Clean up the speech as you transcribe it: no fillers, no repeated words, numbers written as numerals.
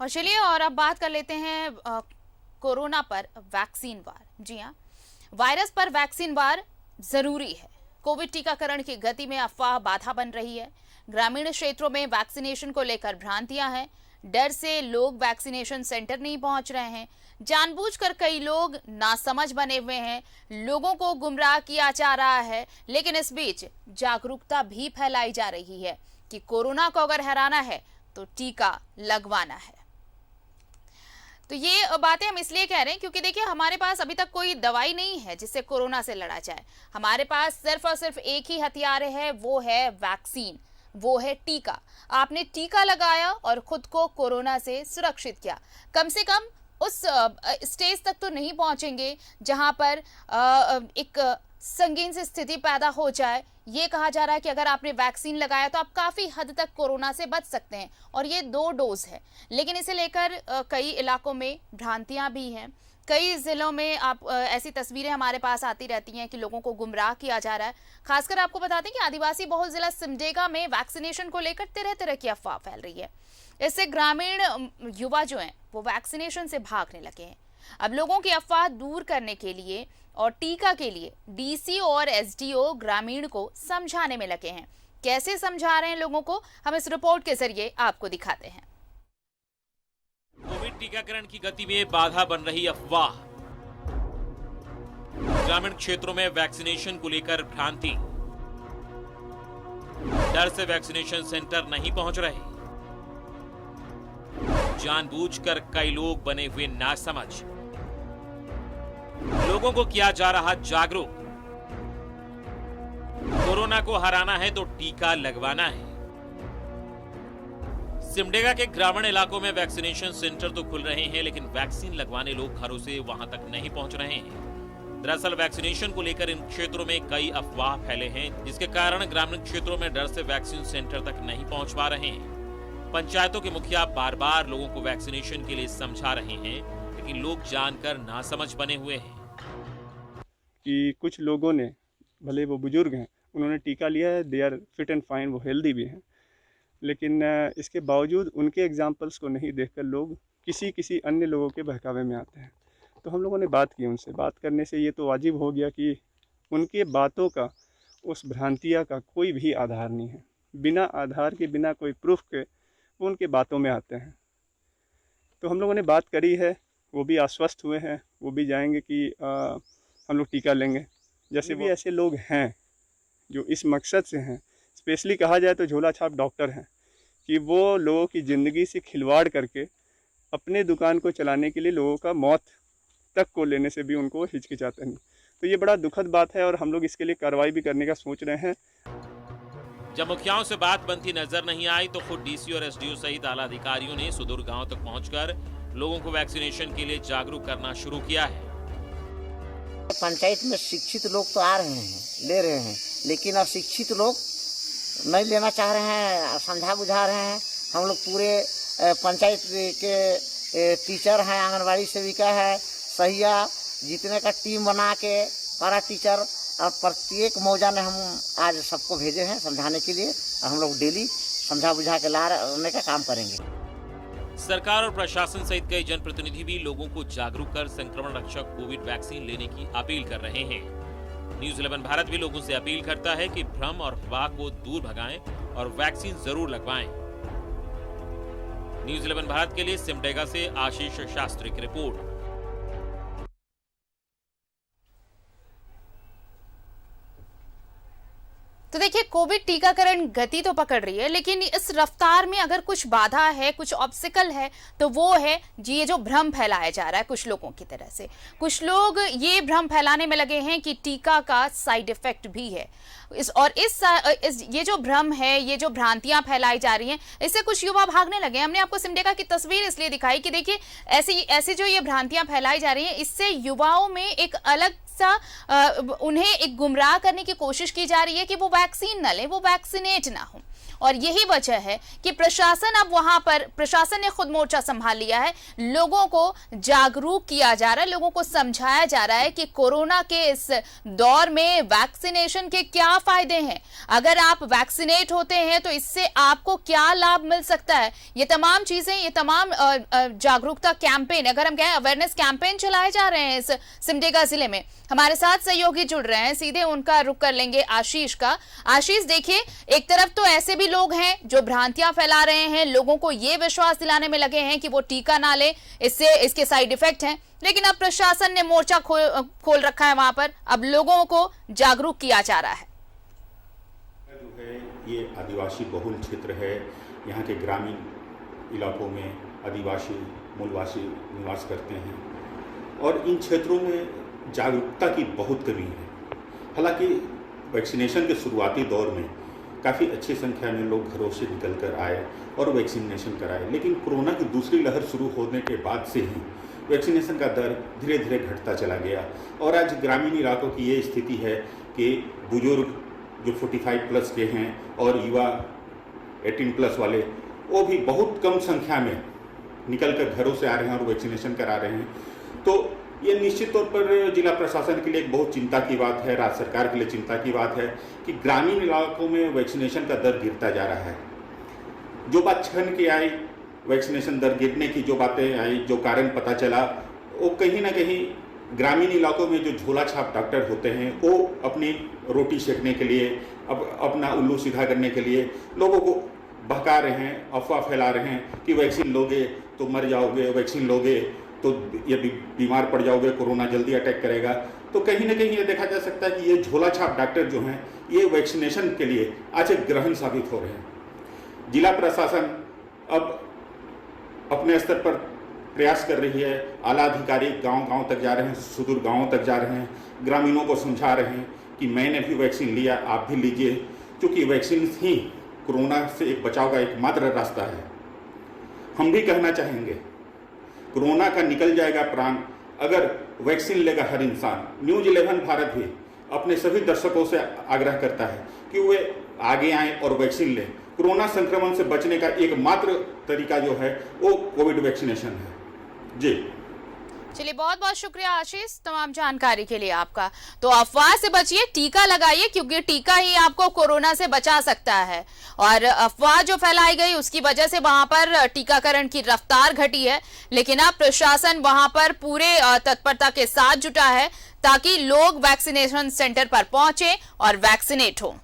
और चलिए और अब बात कर लेते हैं कोरोना पर वैक्सीन वार। जी हाँ, वायरस पर वैक्सीन वार जरूरी है। कोविड टीकाकरण की गति में अफवाह बाधा बन रही है। ग्रामीण क्षेत्रों में वैक्सीनेशन को लेकर भ्रांतियां हैं। डर से लोग वैक्सीनेशन सेंटर नहीं पहुंच रहे हैं। जानबूझकर कई लोग नासमझ बने हुए हैं। लोगों को गुमराह किया जा रहा है। लेकिन इस बीच जागरूकता भी फैलाई जा रही है कि कोरोना को अगर हराना है तो टीका लगवाना है। तो ये बातें हम इसलिए कह रहे हैं क्योंकि देखिए, हमारे पास अभी तक कोई दवाई नहीं है जिससे कोरोना से लड़ा जाए। हमारे पास सिर्फ और सिर्फ एक ही हथियार है, वो है वैक्सीन, वो है टीका। आपने टीका लगाया और खुद को कोरोना से सुरक्षित किया। कम से कम उस स्टेज तक तो नहीं पहुंचेंगे जहां पर एक संगीन सी स्थिति पैदा हो जाए। ये कहा जा रहा है कि अगर आपने वैक्सीन लगाया तो आप काफी हद तक कोरोना से बच सकते हैं, और ये 2 डोज है। लेकिन इसे लेकर कई इलाकों में भ्रांतियां भी हैं। कई जिलों में आप ऐसी तस्वीरें हमारे पास आती रहती हैं कि लोगों को गुमराह किया जा रहा है। खासकर आपको बता दें कि आदिवासी बहुल जिला सिमडेगा में वैक्सीनेशन को लेकर तरह तरह की अफवाह फैल रही है। इससे ग्रामीण युवा जो हैं वो वैक्सीनेशन से भागने लगे हैं। अब लोगों की अफवाह दूर करने के लिए और टीका के लिए डीसी और एसडीओ ग्रामीण को समझाने में लगे हैं। कैसे समझा रहे हैं लोगों को, हम इस रिपोर्ट के जरिए आपको दिखाते हैं। कोविड टीकाकरण की गति में बाधा बन रही अफवाह। ग्रामीण क्षेत्रों में वैक्सीनेशन को लेकर भ्रांति। डर से वैक्सीनेशन सेंटर नहीं पहुंच रहे। जानबूझकर कई लोग बने हुए नासमझ। लोगों को किया जा रहा जागरूक। कोरोना को हराना है तो टीका लगवाना है। सिमडेगा के ग्रामीण इलाकों में वैक्सीनेशन सेंटर तो खुल रहे हैं, लेकिन वैक्सीन लगवाने लोग घरों से वहां तक नहीं पहुंच रहे हैं। दरअसल वैक्सीनेशन को लेकर इन क्षेत्रों में कई अफवाह फैले हैं, जिसके कारण ग्रामीण क्षेत्रों में डर से वैक्सीन सेंटर तक नहीं पहुंच पा रहे हैं। पंचायतों के मुखिया बार बार लोगों को वैक्सीनेशन के लिए समझा रहे हैं, लेकिन लोग जानकर नासमझ बने हुए हैं कि कुछ लोगों ने, भले वो बुजुर्ग हैं, उन्होंने टीका लिया है, they are fit and fine, वो हेल्दी भी हैं, लेकिन इसके बावजूद उनके एग्जाम्पल्स को नहीं देखकर लोग किसी अन्य लोगों के बहकावे में आते हैं। तो हम लोगों ने बात की उनसे। बात करने से ये तो वाजिब हो गया कि उनके बातों का, उस भ्रांतिया का कोई भी आधार नहीं है। बिना आधार के, बिना कोई प्रूफ के वो उनके बातों में आते हैं। तो हम लोगों ने बात करी है, वो भी आश्वस्त हुए हैं, वो भी जाएंगे कि हम लोग टीका लेंगे। जैसे भी ऐसे लोग हैं जो इस मकसद से हैं, स्पेशली कहा जाए तो झोला छाप डॉक्टर हैं, कि वो लोगों की ज़िंदगी से खिलवाड़ करके अपने दुकान को चलाने के लिए लोगों का मौत तक को लेने से भी उनको हिचकिचाते नहीं। तो ये बड़ा दुखद बात है और हम लोग इसके लिए कार्रवाई भी करने का सोच रहे हैं। जब मुखियाओं से बात बनती नजर नहीं आई तो खुद डीसी और एसडीओ सहित आला अधिकारियों ने सुदूर गांव तक पहुंचकर लोगों को वैक्सीनेशन के लिए जागरूक करना शुरू किया है। पंचायत में शिक्षित लोग तो आ रहे हैं, ले रहे हैं, लेकिन अशिक्षित लोग नहीं लेना चाह रहे हैं, समझा बुझा रहे हैं। हम लोग पूरे पंचायत के टीचर हैं, आंगनबाड़ी सेविका है, सहिया, जितने का टीम बना के पारा टीचर और प्रत्येक मौजा ने हम आज सबको भेजे हैं समझाने के लिए। हम लोग डेली समझा बुझा के लाने का काम करेंगे। सरकार और प्रशासन सहित कई जनप्रतिनिधि भी लोगों को जागरूक कर संक्रमण रक्षक कोविड वैक्सीन लेने की अपील कर रहे हैं। न्यूज़ 11 भारत भी लोगों से अपील करता है कि भ्रम और अफवाह को दूर भगाएं और वैक्सीन जरूर लगवाएं। न्यूज़ 11 भारत के लिए सिमडेगा से आशीष शास्त्री की रिपोर्ट। तो देखिए, कोविड टीकाकरण गति तो पकड़ रही है, लेकिन इस रफ्तार में अगर कुछ बाधा है, कुछ ऑब्स्टिकल है, तो वो है ये जो भ्रम फैलाया जा रहा है कुछ लोगों की तरह से। कुछ लोग ये भ्रम फैलाने में लगे हैं कि टीका का साइड इफेक्ट भी है। ये जो भ्रम है, ये जो भ्रांतियां फैलाई जा रही हैं, इससे कुछ युवा भागने लगे। हमने आपको सिमडेगा की तस्वीर इसलिए दिखाई कि देखिए, ऐसी जो ये भ्रांतियां फैलाई जा रही हैं, इससे युवाओं में एक अलग सा उन्हें एक गुमराह करने की कोशिश की जा रही है कि वो वैक्सीन न लें, वो वैक्सीनेट ना हो। और यही वजह है कि प्रशासन ने खुद मोर्चा संभाल लिया है। लोगों को जागरूक किया जा रहा है, लोगों को समझाया जा रहा है कि कोरोना के इस दौर में वैक्सीनेशन के क्या फायदे हैं, अगर आप वैक्सीनेट होते हैं तो इससे आपको क्या लाभ मिल सकता है। ये तमाम चीजें, ये तमाम जागरूकता कैंपेन, अगर हम कहें अवेयरनेस कैंपेन चलाए जा रहे हैं इस सिमडेगा जिले में। हमारे साथ सहयोगी जुड़ रहे हैं, सीधे उनका रुख कर लेंगे आशीष का। आशीष, देखिए, एक तरफ तो ऐसे भी लोग हैं जो भ्रांतियां फैला रहे हैं, लोगों को ये विश्वास दिलाने में लगे हैं कि वो टीका ना ले, इससे इसके साइड इफेक्ट हैं, लेकिन अब प्रशासन ने मोर्चा खोल रखा है वहां पर, अब लोगों को जागरूक किया जा रहा है। जो है ये आदिवासी बहुल क्षेत्र है, यहाँ के ग्रामीण इलाकों में आदिवासी मूलवासी निवास करते हैं और इन क्षेत्रों में जागरूकता की बहुत कमी है। हालांकि वैक्सीनेशन के शुरुआती दौर में काफ़ी अच्छी संख्या में लोग घरों से निकल कर आए और वैक्सीनेशन कराए, लेकिन कोरोना की दूसरी लहर शुरू होने के बाद से ही वैक्सीनेशन का दर धीरे धीरे घटता चला गया और आज ग्रामीण इलाकों की ये स्थिति है कि बुजुर्ग जो 45 प्लस के हैं और युवा 18 प्लस वाले, वो भी बहुत कम संख्या में निकल कर घरों से आ रहे हैं और वैक्सीनेशन करा रहे हैं। तो ये निश्चित तौर पर जिला प्रशासन के लिए एक बहुत चिंता की बात है, राज्य सरकार के लिए चिंता की बात है कि ग्रामीण इलाकों में वैक्सीनेशन का दर गिरता जा रहा है। जो बात छन के आई, वैक्सीनेशन दर गिरने की जो बातें आई, जो कारण पता चला, वो कहीं ना कहीं ग्रामीण इलाकों में जो झोला छाप डॉक्टर होते हैं वो अपनी रोटी सेकने के लिए, अपना उल्लू सीधा करने के लिए लोगों को बहका रहे हैं, अफवाह फैला रहे हैं कि वैक्सीन लोगे तो मर जाओगे, वैक्सीन लोगे तो ये बीमार पड़ जाओगे, कोरोना जल्दी अटैक करेगा। तो कहीं ना कहीं ये देखा जा सकता है कि ये झोला छाप डॉक्टर जो हैं ये वैक्सीनेशन के लिए आज एक ग्रहण साबित हो रहे हैं। जिला प्रशासन अब अपने स्तर पर प्रयास कर रही है, आला अधिकारी गांव-गांव तक जा रहे हैं, सुदूर गांवों तक जा रहे हैं, ग्रामीणों को समझा रहे हैं कि मैंने भी वैक्सीन लिया, आप भी लीजिए, क्योंकि वैक्सीन ही कोरोना से एक बचाव का एकमात्र रास्ता है। हम भी कहना चाहेंगे, कोरोना का निकल जाएगा प्राण अगर वैक्सीन लेगा हर इंसान। न्यूज़ 11 भारत भी अपने सभी दर्शकों से आग्रह करता है कि वे आगे आएं और वैक्सीन लें। कोरोना संक्रमण से बचने का एकमात्र तरीका जो है वो कोविड वैक्सीनेशन है। जी चलिए, बहुत बहुत शुक्रिया आशीष तमाम जानकारी के लिए आपका। तो अफवाह से बचिए, टीका लगाइए, क्योंकि टीका ही आपको कोरोना से बचा सकता है। और अफवाह जो फैलाई गई उसकी वजह से वहां पर टीकाकरण की रफ्तार घटी है, लेकिन अब प्रशासन वहां पर पूरे तत्परता के साथ जुटा है ताकि लोग वैक्सीनेशन सेंटर पर पहुंचे और वैक्सीनेट हो।